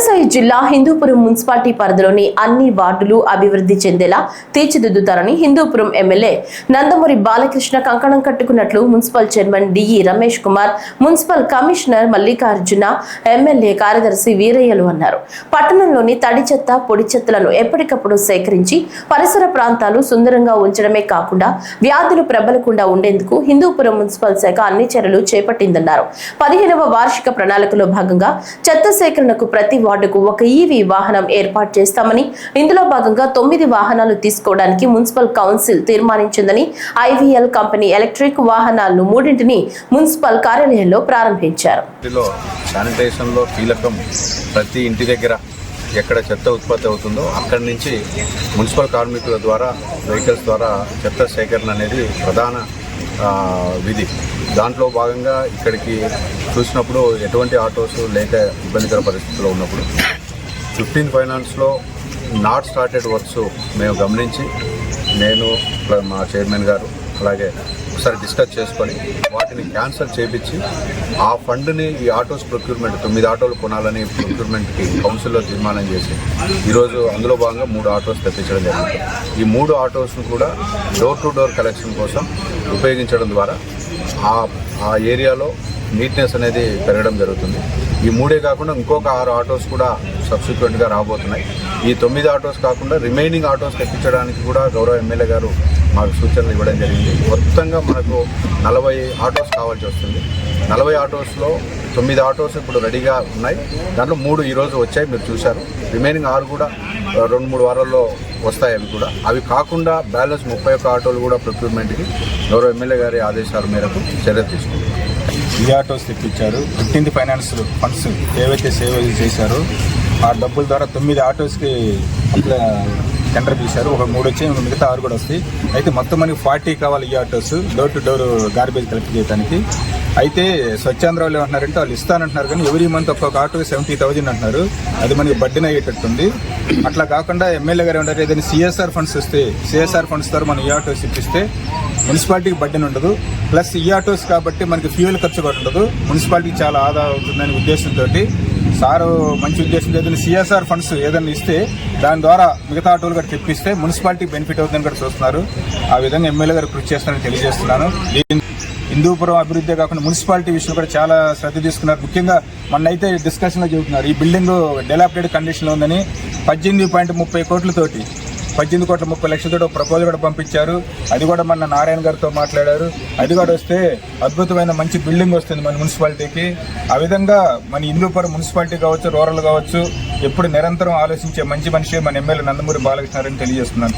సత్యసాయి జిల్లా హిందూపురం మున్సిపాలిటీ పరిధిలోని అన్ని వార్డులు అభివృద్ధి చెందేలా తీర్చిదిద్దుతారని హిందూపురం ఎమ్మెల్యే నందమూరి బాలకృష్ణ కంకణం కట్టుకున్నట్లు municipal chairman DE Ramesh Kumar, municipal commissioner Mallikarjuna, MLA కార్యదర్శి వీరయ్యలు అన్నారు. పట్టణంలోని తడి చెత్త, పొడి చెత్తలను ఎప్పటికప్పుడు సేకరించి పరిసర ప్రాంతాలు సుందరంగా ఉంచడమే కాకుండా వ్యాధులు ప్రబలకుండా ఉండేందుకు హిందూపురం మున్సిపల్ శాఖ అన్ని చర్యలు చేపట్టిందన్నారు. 15వ వార్షిక ప్రణాళికలో భాగంగా చెత్త సేకరణకు ప్రతి వార్డుకు ఒక ఈవీ వాహనం ఏర్పాటు చేస్తామని, ఇందులో భాగంగా 9 వాహనాలు తీసుకోవడానికి మున్సిపల్ కౌన్సిల్ తీర్మానించిందని, ఐవీఎల్ కంపెనీ ఎలక్ట్రిక్ వాహనాలను 3ని మున్సిపల్ కార్యాలయంలో ప్రారంభించారు. శానిటేషన్ లో కీలకం. ప్రతి ఇంటి దగ్గర ఎక్కడ చెత్త ఉత్పత్తి అవుతుందో అక్కడి నుంచి మున్సిపల్ కార్మికుల ద్వారా, వెహికల్స్ ద్వారా చెత్త సేకరణ అనేది ప్రధాన విధి. దాంట్లో భాగంగా ఇక్కడికి చూసినప్పుడు ఎటువంటి ఆటోస్ లేక ఇబ్బందికర పరిస్థితుల్లో ఉన్నప్పుడు 15 ఫైనాన్స్లో నాట్ స్టార్టెడ్ వర్క్స్ మేము గమనించి, నేను మా చైర్మన్ గారు అలాగే ఒకసారి డిస్కస్ చేసుకొని వాటిని క్యాన్సిల్ చేయించి ఆ ఫండ్ని ఈ ఆటోస్ ప్రొక్యూర్మెంట్ 9 ఆటోలు కొనాలని ప్రొక్యూర్మెంట్కి కౌన్సిల్లో తీర్మానం చేసి ఈరోజు అందులో భాగంగా 3 ఆటోస్ తెప్పించడం జరిగింది. ఈ 3 ఆటోస్ను కూడా డోర్ టు డోర్ కలెక్షన్ కోసం ఉపయోగించడం ద్వారా ఆ ఏరియాలో నీట్నెస్ అనేది పెరగడం జరుగుతుంది. ఈ 3 కాకుండా ఇంకొక 6 ఆటోస్ కూడా సబ్సిక్వెంట్గా రాబోతున్నాయి. ఈ 9 ఆటోస్ కాకుండా రిమైనింగ్ ఆటోస్ తెప్పించడానికి కూడా గౌరవ ఎమ్మెల్యే గారు మాకు సూచనలు ఇవ్వడం జరిగింది. మొత్తంగా మనకు 40 ఆటోస్ కావాల్సి వస్తుంది. 40 ఆటోస్లో 9 ఆటోస్ ఇప్పుడు రెడీగా ఉన్నాయి. దాంట్లో 3 ఈరోజు వచ్చాయి, మీరు చూశారు. రిమైనింగ్ 6 కూడా 2-3 వారాల్లో వస్తాయి. అవి కాకుండా బ్యాలెన్స్ 31 ఆటోలు కూడా ప్రొక్యూర్మెంట్కి గౌరవ ఎమ్మెల్యే గారి ఆదేశాల మేరకు చర్య తీసుకుంటారు. ఈ ఆటోస్ తెప్పించారు. 15th ఫైనాన్స్ ఫండ్స్ ఏవైతే సేవలు చేశారో ఆ డబ్బుల ద్వారా 9 ఆటోస్కి టెండర్ తీశారు. ఒక 3 వచ్చి మిగతా 6 కూడా వస్తాయి. అయితే మొత్తం మనకి 40 కావాలి ఈ autos door to door garbage collect చేయడానికి. అయితే స్వచ్ఛాంధ్రాలు ఏమంటున్నారంటే వాళ్ళు ఇస్తానంటున్నారు, కానీ ఎవరీ మంత్ ఒక్కొక్క ఆటో 70,000 అంటున్నారు. అది మనకి బడ్డీని అయ్యేటట్టుంది. అట్లా కాకుండా ఎమ్మెల్యే గారు ఏమంటారు, ఏదైనా సిఎస్ఆర్ ఫండ్స్ వస్తే సిఎస్ఆర్ ఫండ్స్ ద్వారా మనం ఈ ఆటోస్ ఇప్పిస్తే మున్సిపాలిటీకి బడ్డీని ఉండదు. ప్లస్ ఈ ఆటోస్ కాబట్టి మనకి ఫ్యూయల్ ఖర్చు కూడా ఉండదు. మున్సిపాలిటీకి చాలా ఆదా అవుతుందనే ఉద్దేశంతో సారు మంచి ఉద్దేశంతో ఏదైనా సిఎస్ఆర్ ఫండ్స్ ఏదైనా ఇస్తే దాని ద్వారా మిగతా ఆటోలు కూడా తెప్పిస్తే మున్సిపాలిటీ బెనిఫిట్ అవుతుందని కూడా చూస్తున్నారు. ఆ విధంగా ఎమ్మెల్యే గారు కృషి చేస్తారని తెలియజేస్తున్నాను. హిందూపురం అభివృద్ధి కాకుండా మున్సిపాలిటీ విషయంలో కూడా చాలా శ్రద్ధ తీసుకున్నారు. ముఖ్యంగా మొన్నైతే డిస్కషన్లో చెబుతున్నారు, ఈ బిల్డింగ్ డెలాప్టెడ్ కండిషన్లో ఉందని 18.30 కోట్లతోటి 18.30 లక్షలతో ప్రపోజల్ కూడా పంపించారు. అది కూడా మన నారాయణ గారితో మాట్లాడారు. అది కూడా వస్తే అద్భుతమైన మంచి బిల్డింగ్ వస్తుంది మన మున్సిపాలిటీకి. ఆ విధంగా మన హిందూపురం మున్సిపాలిటీ కావచ్చు, రూరల్ కావచ్చు, ఎప్పుడు నిరంతరం ఆలోచించే మంచి మనిషి మన ఎమ్మెల్యే నందమూరి బాలకృష్ణ గారిని తెలియజేస్తున్నాను.